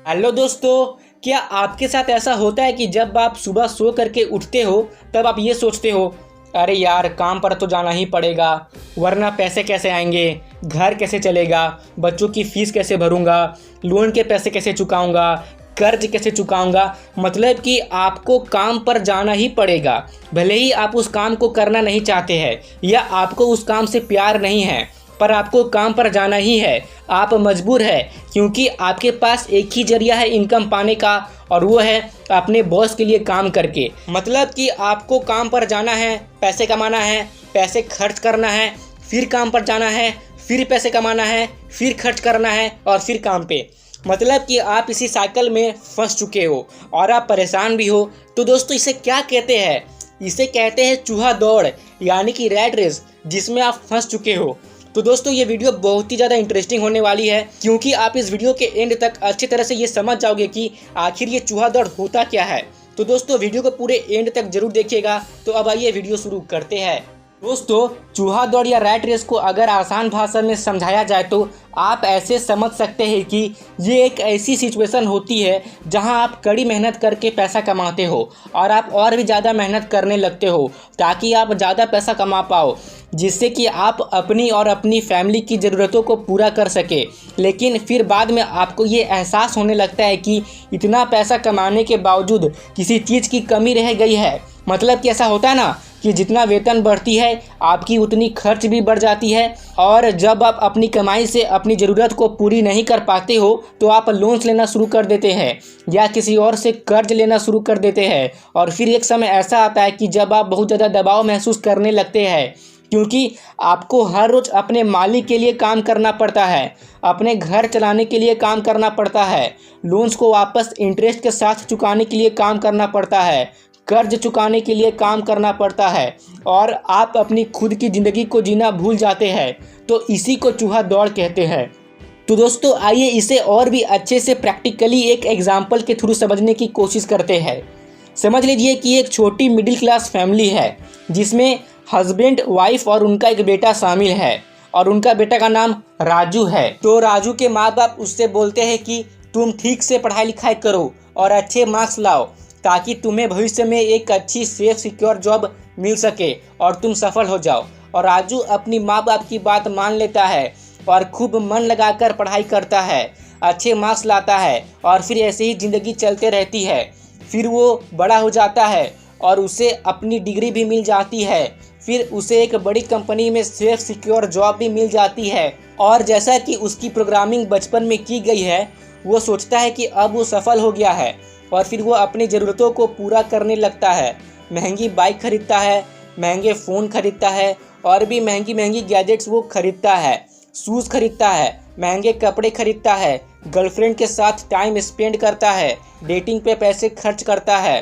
Hello दोस्तों, क्या आपके साथ ऐसा होता है कि जब आप सुबह सो करके उठते हो तब आप ये सोचते हो, अरे यार काम पर तो जाना ही पड़ेगा, वरना पैसे कैसे आएंगे, घर कैसे चलेगा, बच्चों की फीस कैसे भरूंगा, लोन के पैसे कैसे चुकाऊंगा, कर्ज कैसे चुकाऊंगा। मतलब कि आपको काम पर जाना ही पड़ेगा, भले ही आप उस काम को करना नहीं चाहते हैं या आपको उस काम से प्यार नहीं है, पर आपको काम पर जाना ही है। आप मजबूर है क्योंकि आपके पास एक ही जरिया है इनकम पाने का, और वो है अपने बॉस के लिए काम करके। मतलब कि आपको काम पर जाना है, पैसे कमाना है, पैसे खर्च करना है, फिर काम पर जाना है, फिर पैसे कमाना है, फिर खर्च करना है और फिर काम पे। मतलब कि आप इसी साइकिल में फंस चुके हो और आप परेशान भी हो। तो दोस्तों, इसे क्या कहते हैं? इसे कहते हैं चूहा दौड़, यानी कि रैट रेस, जिसमें आप फंस चुके हो। तो दोस्तों, ये वीडियो बहुत ही ज़्यादा इंटरेस्टिंग होने वाली है, क्योंकि आप इस वीडियो के एंड तक अच्छी तरह से ये समझ जाओगे कि आखिर ये चूहा दौड़ होता क्या है। तो दोस्तों, वीडियो को पूरे एंड तक जरूर देखिएगा। तो अब आइए वीडियो शुरू करते हैं। दोस्तों, चूहा दौड़ या रैट रेस को अगर आसान भाषा में समझाया जाए तो आप ऐसे समझ सकते हैं कि ये एक ऐसी सिचुएशन होती है जहां आप कड़ी मेहनत करके पैसा कमाते हो और आप और भी ज़्यादा मेहनत करने लगते हो ताकि आप ज़्यादा पैसा कमा पाओ, जिससे कि आप अपनी और अपनी फैमिली की ज़रूरतों को पूरा कर सके। लेकिन फिर बाद में आपको ये एहसास होने लगता है कि इतना पैसा कमाने के बावजूद किसी चीज़ की कमी रह गई है। मतलब कि ऐसा होता है ना कि जितना वेतन बढ़ती है आपकी उतनी खर्च भी बढ़ जाती है, और जब आप अपनी कमाई से अपनी ज़रूरत को पूरी नहीं कर पाते हो तो आप लोन्स लेना शुरू कर देते हैं या किसी और से कर्ज लेना शुरू कर देते हैं। और फिर एक समय ऐसा आता है कि जब आप बहुत ज़्यादा दबाव महसूस करने लगते हैं, क्योंकि आपको हर रोज़ अपने मालिक के लिए काम करना पड़ता है, अपने घर चलाने के लिए काम करना पड़ता है, लोन्स को वापस इंटरेस्ट के साथ चुकाने के लिए काम करना पड़ता है, कर्ज चुकाने के लिए काम करना पड़ता है, और आप अपनी खुद की ज़िंदगी को जीना भूल जाते हैं। तो इसी को चूहा दौड़ कहते हैं। तो दोस्तों, आइए इसे और भी अच्छे से प्रैक्टिकली एक एग्जाम्पल के थ्रू समझने की कोशिश करते हैं। समझ लीजिए कि एक छोटी मिडिल क्लास फैमिली है जिसमें हस्बैंड, वाइफ और उनका एक बेटा शामिल है, और उनका बेटा का नाम राजू है। तो राजू के माँ बाप उससे बोलते हैं कि तुम ठीक से पढ़ाई लिखाई करो और अच्छे मार्क्स लाओ ताकि तुम्हें भविष्य में एक अच्छी सेफ सिक्योर जॉब मिल सके और तुम सफल हो जाओ। और राजू अपनी माँ बाप की बात मान लेता है और खूब मन लगाकर पढ़ाई करता है, अच्छे मार्क्स लाता है, और फिर ऐसे ही ज़िंदगी चलते रहती है। फिर वो बड़ा हो जाता है और उसे अपनी डिग्री भी मिल जाती है, फिर उसे एक बड़ी कंपनी में सेफ सिक्योर जॉब भी मिल जाती है। और जैसा कि उसकी प्रोग्रामिंग बचपन में की गई है, वो सोचता है कि अब वो सफल हो गया है, और फिर वो अपनी ज़रूरतों को पूरा करने लगता है। महंगी बाइक खरीदता है, महंगे फ़ोन खरीदता है, और भी महंगी महंगी गैजेट्स वो खरीदता है, शूज़ खरीदता है, महंगे कपड़े खरीदता है, गर्लफ्रेंड के साथ टाइम स्पेंड करता है, डेटिंग पे पैसे खर्च करता है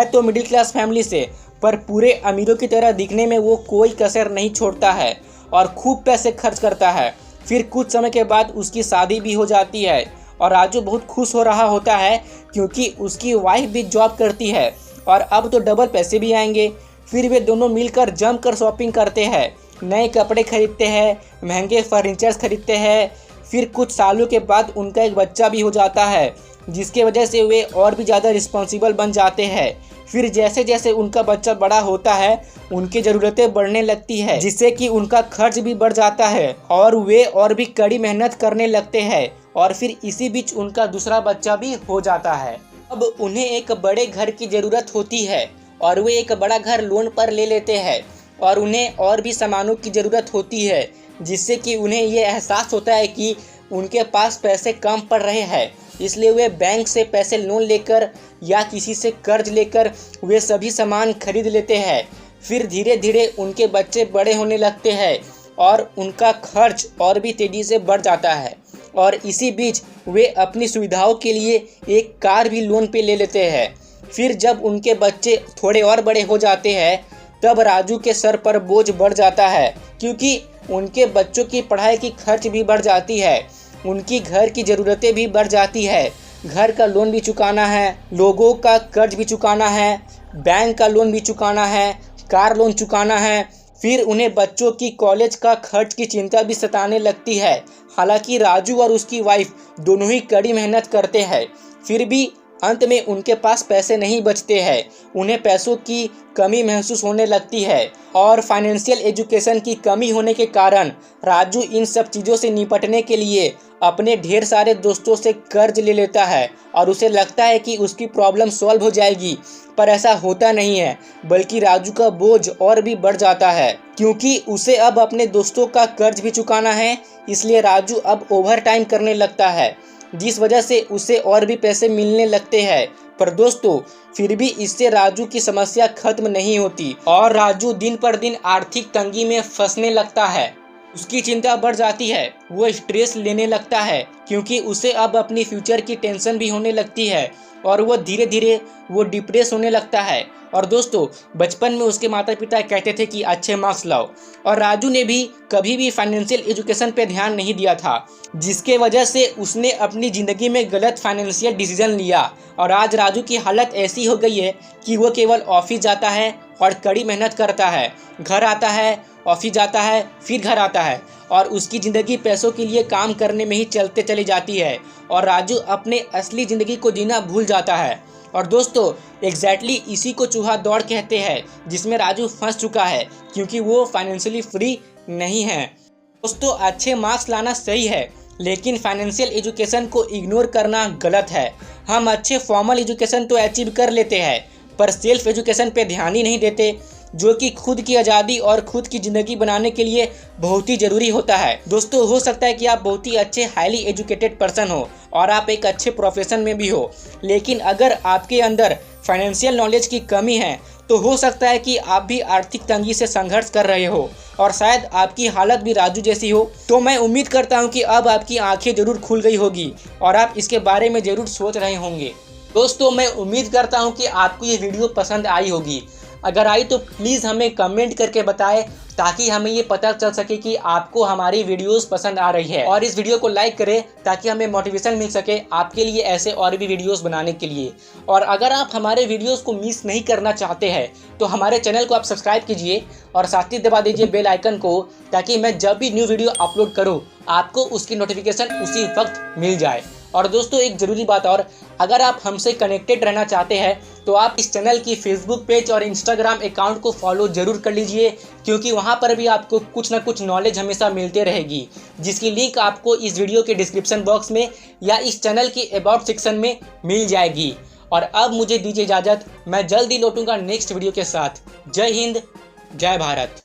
तो मिडिल क्लास फैमिली से, पर पूरे अमीरों की तरह दिखने में वो कोई कसर नहीं छोड़ता है और खूब पैसे खर्च करता है। फिर कुछ समय के बाद उसकी शादी भी हो जाती है और राजू बहुत खुश हो रहा होता है क्योंकि उसकी वाइफ भी जॉब करती है और अब तो डबल पैसे भी आएंगे। फिर वे दोनों मिलकर जमकर शॉपिंग करते हैं, नए कपड़े खरीदते हैं, महंगे फर्नीचर्स खरीदते हैं। फिर कुछ सालों के बाद उनका एक बच्चा भी हो जाता है, जिसके वजह से वे और भी ज़्यादा रिस्पॉन्सिबल बन जाते हैं। फिर जैसे जैसे उनका बच्चा बड़ा होता है उनकी ज़रूरतें बढ़ने लगती है, जिससे कि उनका खर्च भी बढ़ जाता है और वे और भी कड़ी मेहनत करने लगते हैं। और फिर इसी बीच उनका दूसरा बच्चा भी हो जाता है। अब उन्हें एक बड़े घर की ज़रूरत होती है और वे एक बड़ा घर लोन पर ले लेते हैं, और उन्हें और भी सामानों की ज़रूरत होती है, जिससे कि उन्हें ये एहसास होता है कि उनके पास पैसे कम पड़ रहे हैं। इसलिए वे बैंक से पैसे लोन लेकर या किसी से कर्ज लेकर वे सभी सामान खरीद लेते हैं। फिर धीरे धीरे उनके बच्चे बड़े होने लगते हैं और उनका खर्च और भी तेज़ी से बढ़ जाता है, और इसी बीच वे अपनी सुविधाओं के लिए एक कार भी लोन पे ले लेते हैं। फिर जब उनके बच्चे थोड़े और बड़े हो जाते हैं तब राजू के सर पर बोझ बढ़ जाता है, क्योंकि उनके बच्चों की पढ़ाई की खर्च भी बढ़ जाती है, उनकी घर की ज़रूरतें भी बढ़ जाती है, घर का लोन भी चुकाना है, लोगों का कर्ज भी चुकाना है, बैंक का लोन भी चुकाना है, कार लोन चुकाना है। फिर उन्हें बच्चों की कॉलेज का खर्च की चिंता भी सताने लगती है। हालांकि राजू और उसकी वाइफ दोनों ही कड़ी मेहनत करते हैं, फिर भी अंत में उनके पास पैसे नहीं बचते हैं। उन्हें पैसों की कमी महसूस होने लगती है और फाइनेंशियल एजुकेशन की कमी होने के कारण राजू इन सब चीज़ों से निपटने के लिए अपने ढेर सारे दोस्तों से कर्ज ले लेता है और उसे लगता है कि उसकी प्रॉब्लम सॉल्व हो जाएगी, पर ऐसा होता नहीं है, बल्कि राजू का बोझ और भी बढ़ जाता है क्योंकि उसे अब अपने दोस्तों का कर्ज भी चुकाना है। इसलिए राजू अब ओवर टाइम करने लगता है, जिस वजह से उसे और भी पैसे मिलने लगते हैं। पर दोस्तों, फिर भी इससे राजू की समस्या खत्म नहीं होती और राजू दिन पर दिन आर्थिक तंगी में फंसने लगता है। उसकी चिंता बढ़ जाती है, वो स्ट्रेस लेने लगता है क्योंकि उसे अब अपनी फ्यूचर की टेंशन भी होने लगती है और वो धीरे धीरे डिप्रेस होने लगता है। और दोस्तों, बचपन में उसके माता पिता कहते थे कि अच्छे मार्क्स लाओ, और राजू ने भी कभी भी फाइनेंशियल एजुकेशन पे ध्यान नहीं दिया था, जिसके वजह से उसने अपनी ज़िंदगी में गलत फाइनेंशियल डिसीजन लिया। और आज राजू की हालत ऐसी हो गई है कि वो केवल ऑफिस जाता है और कड़ी मेहनत करता है, घर आता है, ऑफिस जाता है, फिर घर आता है और उसकी ज़िंदगी पैसों के लिए काम करने में ही चलते चली जाती है और राजू अपने असली ज़िंदगी को जीना भूल जाता है। और दोस्तों, एग्जैक्टली इसी को चूहा दौड़ कहते हैं, जिसमें राजू फंस चुका है क्योंकि वो फाइनेंशियली फ्री नहीं है। दोस्तों, अच्छे मार्क्स लाना सही है, लेकिन फाइनेंशियल एजुकेशन को इग्नोर करना गलत है। हम अच्छे फॉर्मल एजुकेशन तो अचीव कर लेते हैं, पर सेल्फ एजुकेशन पे ध्यान ही नहीं देते, जो कि खुद की आज़ादी और खुद की ज़िंदगी बनाने के लिए बहुत ही ज़रूरी होता है। दोस्तों, हो सकता है कि आप बहुत ही अच्छे हाईली एजुकेटेड पर्सन हो और आप एक अच्छे प्रोफेशन में भी हो, लेकिन अगर आपके अंदर फाइनेंशियल नॉलेज की कमी है तो हो सकता है कि आप भी आर्थिक तंगी से संघर्ष कर रहे हो और शायद आपकी हालत भी राजू जैसी हो। तो मैं उम्मीद करता हूँ कि अब आपकी आंखें ज़रूर खुल गई होगी और आप इसके बारे में ज़रूर सोच रहे होंगे। दोस्तों, मैं उम्मीद करता हूँ कि आपको ये वीडियो पसंद आई होगी। अगर आई तो प्लीज़ हमें कमेंट करके बताएं, ताकि हमें ये पता चल सके कि आपको हमारी वीडियोस पसंद आ रही है, और इस वीडियो को लाइक करें ताकि हमें मोटिवेशन मिल सके आपके लिए ऐसे और भी वीडियोस बनाने के लिए। और अगर आप हमारे वीडियोस को मिस नहीं करना चाहते हैं तो हमारे चैनल को आप सब्सक्राइब कीजिए और साथ ही दबा दीजिए बेल आइकन को, ताकि मैं जब भी न्यू वीडियो अपलोड करूँ आपको उसकी नोटिफिकेशन उसी वक्त मिल जाए। और दोस्तों, एक ज़रूरी बात और, अगर आप हमसे कनेक्टेड रहना चाहते हैं तो आप इस चैनल की फेसबुक पेज और इंस्टाग्राम अकाउंट को फॉलो ज़रूर कर लीजिए, क्योंकि वहां पर भी आपको कुछ ना कुछ नॉलेज हमेशा मिलते रहेगी, जिसकी लिंक आपको इस वीडियो के डिस्क्रिप्शन बॉक्स में या इस चैनल के अबाउट सेक्शन में मिल जाएगी। और अब मुझे दीजिए इजाज़त, मैं जल्दी लौटूंगा नेक्स्ट वीडियो के साथ। जय हिंद, जय भारत।